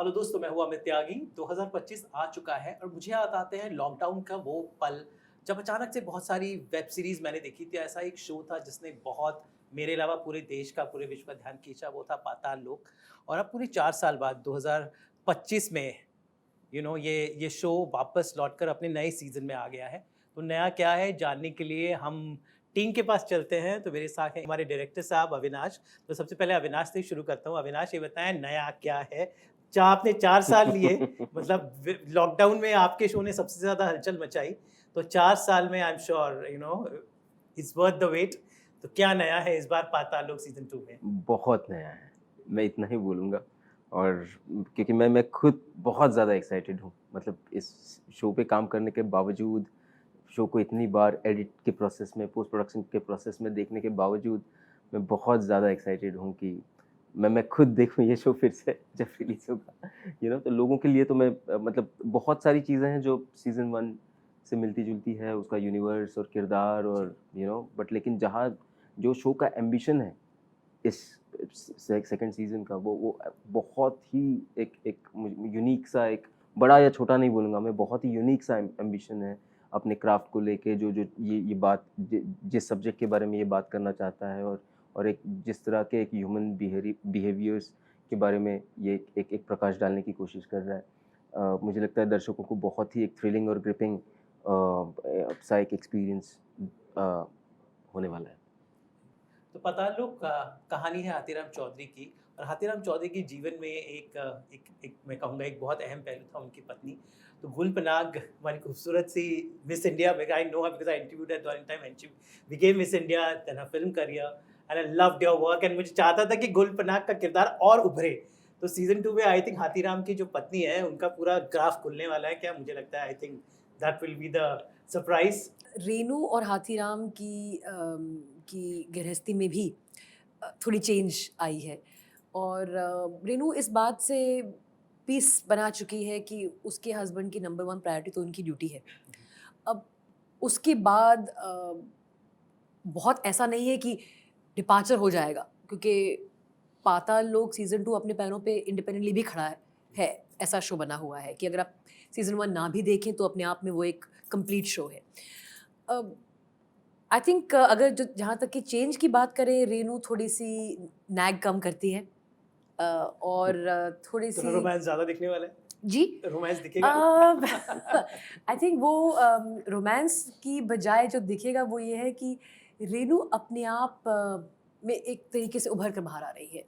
Hello दोस्तों, मैं हूँ अमित त्यागी। 2025 आ चुका है और मुझे याद आते हैं लॉकडाउन का वो पल जब अचानक से बहुत सारी वेब सीरीज़ मैंने देखी थी। ऐसा एक शो था जिसने बहुत मेरे अलावा पूरे देश का, पूरे विश्व का ध्यान खींचा, वो था पाताल लोक। और अब पूरे 4 साल बाद 2025 में ये शो वापस लौटकर अपने नए सीज़न में आ गया है। तो नया क्या है जानने के लिए हम टीम के पास चलते हैं। तो मेरे साथ हैं हमारे डायरेक्टर साहब अविनाश। तो सबसे पहले अविनाश से ही शुरू करता हूँ। अविनाश, ये बताएँ नया क्या है? आपने 4 साल लिए, मतलब लॉकडाउन में आपके शो ने सबसे ज़्यादा हलचल मचाई। तो 4 साल में I am sure it's worth the wait. तो क्या नया है इस बार पाताल लोक सीज़न 2 में? बहुत नया है, मैं इतना ही बोलूँगा। और क्योंकि मैं खुद बहुत ज़्यादा एक्साइटेड हूँ। मतलब इस शो पे काम करने के बावजूद, शो को इतनी बार एडिट के प्रोसेस में, पोस्ट प्रोडक्शन के प्रोसेस में देखने के बावजूद, मैं बहुत ज़्यादा एक्साइटेड हूँ कि मैं खुद देखूँ ये शो फिर से जब रिलीज़ होगा। तो लोगों के लिए तो मैं मतलब बहुत सारी चीज़ें हैं जो सीज़न 1 से मिलती-जुलती है, उसका यूनिवर्स और किरदार जी। और बट लेकिन जहाँ जो शो का एम्बिशन है इस सेकंड सीज़न का, वो बहुत ही एक एक यूनिक सा, एक बड़ा या छोटा नहीं बोलूँगा मैं, बहुत ही यूनिक सा एम्बिशन है अपने क्राफ्ट को लेके, जो जो ये बात जिस सब्जेक्ट के बारे में ये बात करना चाहता है, और एक जिस तरह के एक ह्यूमन बिहेवियर्स के बारे में ये एक प्रकाश डालने की कोशिश कर रहा है। मुझे लगता है दर्शकों को बहुत ही एक थ्रिलिंग और ग्रिपिंग सा एक एक्सपीरियंस अ, होने वाला है। तो पाताल लोक का कहानी है हाथीराम चौधरी की। और हाथीराम चौधरी के जीवन में एक मैं कहूँगा एक बहुत अहम पहलू था उनकी पत्नी। तो गुल पनाग हमारी खूबसूरत सी Miss India, I know her because I interviewed her during time and she became Miss India then her film career and I loved your work and मुझे चाहता था कि गुल पनाग का किरदार और उभरे। तो सीज़न 2 में आई थिंक हाथीराम की जो पत्नी है उनका पूरा ग्राफ खुलने वाला है। क्या मुझे लगता है I think that will be the surprise. Renu और हाथीराम की गृहस्थी में भी थोड़ी चेंज आई है और रेनू इस बात से पीस बना चुकी है कि उसके हस्बैंड की नंबर 1 प्रायोरिटी तो उनकी ड्यूटी है। अब उसके बाद बहुत ऐसा नहीं है कि डिपार्चर हो जाएगा क्योंकि पाताल लोक सीज़न 2 अपने पैरों पे इंडिपेंडेंटली भी खड़ा है। ऐसा शो बना हुआ है कि अगर आप सीज़न 1 ना भी देखें तो अपने आप में वो एक कंप्लीट शो है। आई थिंक अगर जो जहाँ तक कि चेंज की बात करें, रेनू थोड़ी-सी नैग कम करती है और तो थोड़ी-सी रोमांस ज़्यादा दिखने वाला है? जी? रोमांस अ, दिखेगा? आई थिंक वो रोमांस की बजाय जो दिखेगा वो ये है कि रेनू अपने आप में एक तरीके से उभर कर बाहर आ रही है।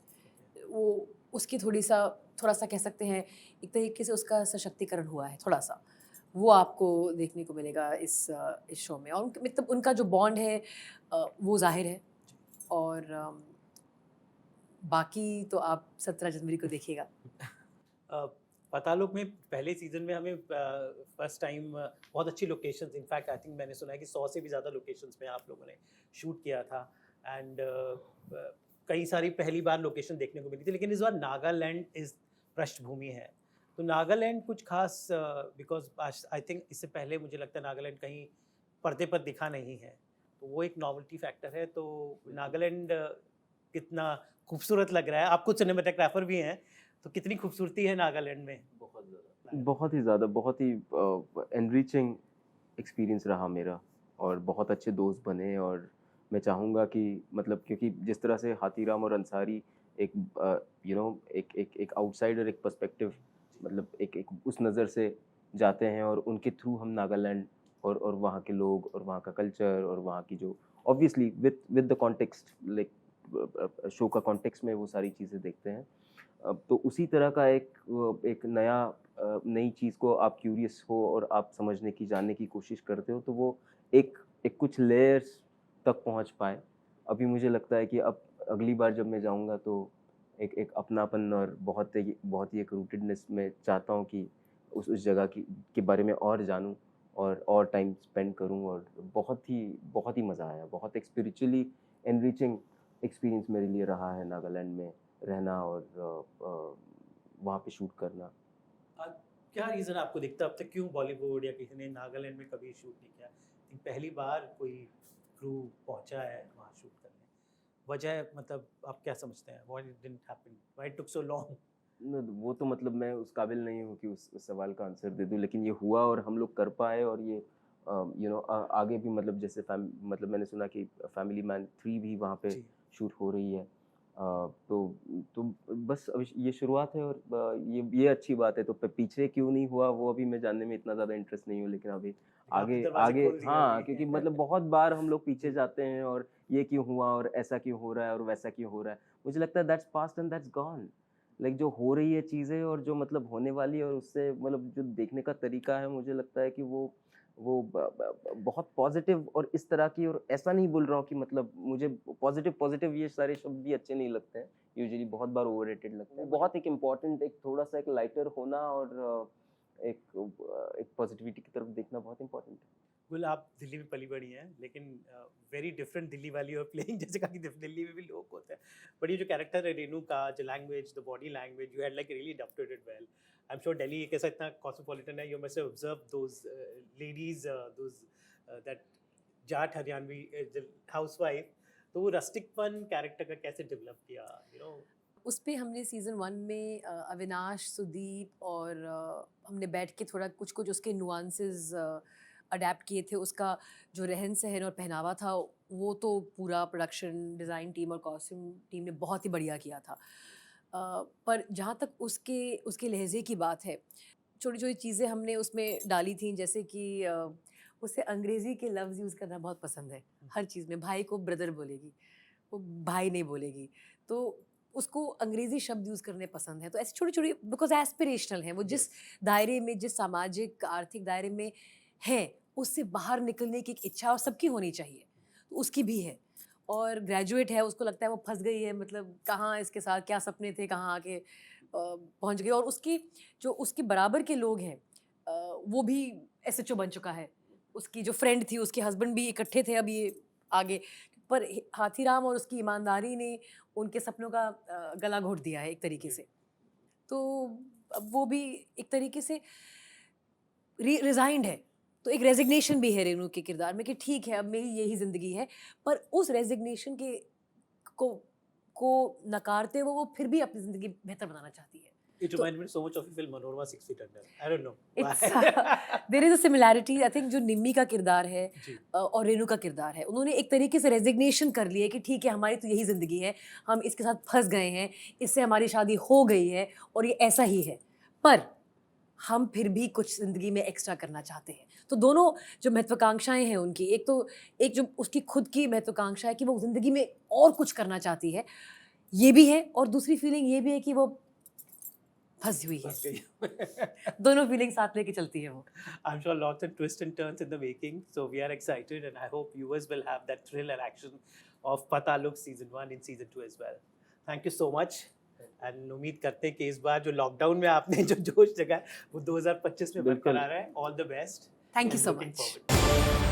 वो उसकी थोड़ा-सा कह सकते हैं, एक तरीके से उसका सशक्तिकरण हुआ है थोड़ा-सा। वो आपको देखने को मिलेगा इस शो में और मतलब उनका जो बॉन्ड है वो ज़ाहिर है और बाकी तो आप 17 जनवरी को देखिएगा। अ, पातालोक में पहले सीज़न में हमें फर्स्ट टाइम बहुत अच्छी लोकेशंस, इनफैक्ट आई थिंक मैंने सुना है कि 100 से भी ज़्यादा लोकेशंस में आप लोगों ने शूट किया था एंड कई सारी पहली बार लोकेशन देखने को मिली थी। लेकिन इस बार नागालैंड इस पृष्ठभूमि है। तो नागालैंड कुछ खास बिकॉज़ आई थिंक इससे पहले मुझे लगता है नागालैंड कहीं पर्दे पर दिखा नहीं है। तो वो एक नॉवेल्टी फैक्टर है। तो नागालैंड कितना खूबसूरत लग रहा है। आप खुद सिनेमैटोग्राफर भी हैं। तो कितनी खूबसूरती है नागालैंड में? बहुत ज़्यादा। बहुत ही ज़्यादा, बहुत ही एनरिचिंग एक्सपीरियंस रहा मेरा, और बहुत अच्छे दोस्त बने। और मैं चाहूँगा कि मतलब क्योंकि जिस तरह से हाथीराम और अंसारी एक एक आउटसाइडर, एक पर्सपेक्टिव, मतलब एक उस नज़र से जाते हैं, और उनके थ्रू हम नागालैंड और वहाँ के लोग और वहाँ का कल्चर और वहाँ की जो obviously with the context, like show का कॉन्टेक्स्ट में वो सारी चीज़ें देखते हैं। तो उसी तरह का एक नई चीज़ को आप क्यूरियस हो और आप समझने की, जानने की कोशिश करते हो, तो वो एक एक कुछ लेयर्स तक पहुँच पाए। अभी मुझे लगता है कि अब अगली बार जब मैं जाऊँगा तो एक एक अपनापन और बहुत ही एक रूटेडनेस में चाहता हूँ कि उस जगह के बारे में और जानूँ और टाइम स्पेंड करूँ। और बहुत ही मज़ा आया। बहुत एक स्पिरिचुअली एनरिचिंग एक्सपीरियंस मेरे लिए रहा है नागालैंड में रहना और वहाँ पे शूट करना। अ, क्या रीज़न आपको दिखता है अब तक क्यों बॉलीवुड या किसी ने नागालैंड में कभी शूट नहीं किया? पहली बार कोई क्रू पहुँचा है वहाँ शूट करने। वजह मतलब आप क्या समझते हैं? Why it didn't happen? Why it took so long? वो तो मतलब मैं उस काबिल नहीं हूँ कि उस सवाल का आंसर दे दूँ, लेकिन ये हुआ और हम लोग कर पाए, और ये आगे भी मतलब जैसे मतलब मैंने सुना कि फैमिली मैन 3 भी वहाँ पे जी। शूट हो रही है। तो बस अभी ये शुरुआत है, और ये अच्छी बात है। तो पीछे क्यों नहीं हुआ वो अभी मैं जानने में इतना ज़्यादा इंटरेस्ट नहीं हूँ, लेकिन अभी आपने आगे दरवाजे आगे खोल दिए हाँ, अभी। क्योंकि मतलब बहुत बार हम लोग पीछे जाते हैं और ये क्यों हुआ और ऐसा क्यों हो रहा है और वैसा क्यों हो रहा है। मुझे लगता है that's past and that's gone. Like जो हो रही है चीज़ें और जो मतलब होने वाली है, और उससे मतलब जो देखने का तरीका है, मुझे लगता है कि वो बहुत पॉजिटिव और इस तरह की, और ऐसा नहीं बोल रहा हूँ कि मतलब मुझे पॉजिटिव ये सारे शब्द भी अच्छे नहीं लगते हैं, यूजुअली बहुत बार ओवररेटेड लगते हैं। बहुत एक इम्पॉर्टेंट, एक थोड़ा सा एक लाइटर होना और एक पॉजिटिविटी की तरफ देखना बहुत इम्पोर्टेंट है। गुल, आप दिल्ली में पली बड़ी हैं, लेकिन वेरी डिफरेंट दिल्ली वाली और प्लेइंग जैसे कहा कि दिल्ली में भी लोग होते हैं, बट ये जो कैरेक्टर है रेनू का, जो language, the body language, you had like really adopted it well. I am sure Delhi एक ऐसा इतना कॉस्मोपॉलिटन है, you must have observe those ladies, those that Jat Haryanvi housewife, तो वो रस्टिकपन कैरेक्टर का कैसे डेवलप किया, यू नो? उस पे हमने सीज़न 1 में अविनाश, सुदीप और हमने बैठ के थोड़ा कुछ उसके नुआंसेस अडैप्ट किए थे। उसका जो रहन-सहन और पहनावा था, वो तो पूरा प्रोडक्शन डिज़ाइन टीम और कॉस्ट्यूम टीम ने बहुत ही बढ़िया किया था। पर जहाँ तक उसके लहज़े की बात है, छोटी-छोटी चीज़ें हमने उसमें डाली थी, जैसे कि उसे अंग्रेज़ी के लफ्ज़ यूज़ करना बहुत पसंद है, हर चीज़ में। भाई को ब्रदर बोलेगी, वो भाई नहीं बोलेगी। तो उसको अंग्रेज़ी शब्द यूज़ करने पसंद है। तो ऐसी छोटी-छोटी, बिकॉज़ एस्पिरेशनल हैं वो, जिस दायरे में, जिस सामाजिक आर्थिक दायरे में हैं, उससे बाहर निकलने की एक इच्छा और सबकी होनी चाहिए। तो उसकी भी है, और ग्रेजुएट है, उसको लगता है वो फँस गई है, मतलब कहाँ इसके साथ क्या सपने थे, कहाँ आके पहुँच गई। और उसकी जो उसके बराबर के लोग हैं, वो भी एसएचओ बन चुका है। उसकी जो फ्रेंड थी, उसके हस्बैंड भी इकट्ठे थे अब ये आगे। पर हाथीराम और उसकी ईमानदारी ने उनके सपनों का गला घोट दिया है एक तरीके से। तो अब वो भी एक तरीके से रिज़ाइन्ड है। तो एक रेज़िग्नेशन भी है रेनू के किरदार में कि ठीक है, अब मेरी यही ज़िंदगी है। पर उस रेज़िग्नेशन को को नकारते हुए वो फिर भी अपनी ज़िंदगी बेहतर बनाना चाहती है। It तो reminded me so much of the film Manorama 6 Feet Under. I don't know it's why. There is a similarity, I think, जो निम्मी का किरदार है जी। और रेनू का किरदार है। उन्होंने एक तरीके से रेज़िग्नेशन कर ली है कि ठीक है, हमारी तो यही ज़िंदगी है, हम इसके साथ फँस गए हैं, इससे हमारी शादी हो गई है और ये ऐसा ही है। पर हम फिर भी कुछ ज़िंदगी में एक्स्ट्रा करना चाहते हैं। तो दोनों जो महत्वाकांक्षाएँ हैं उनकी, एक जो उसकी खुद की महत्वाकांक्षा है कि वो ज़िंदगी में और कुछ करना चाहती है, ये भी है, और दूसरी फीलिंग ये भी है कि वो फँसी हुई है। फंस गई। दोनों फीलिंग साथ लेके चलती है वो। I'm sure lots of twists and turns in the making, so we are excited, and I hope viewers will have that thrill and action of Pata Look season 1 in season 2 as well. Thank you so much, and उम्मीद करते हैं कि इस बार जो lockdown में आपने जो जोश जगाया वो 2025 में बिल्कुल। बरकरार है। All the best. Thank you and so looking much. forward.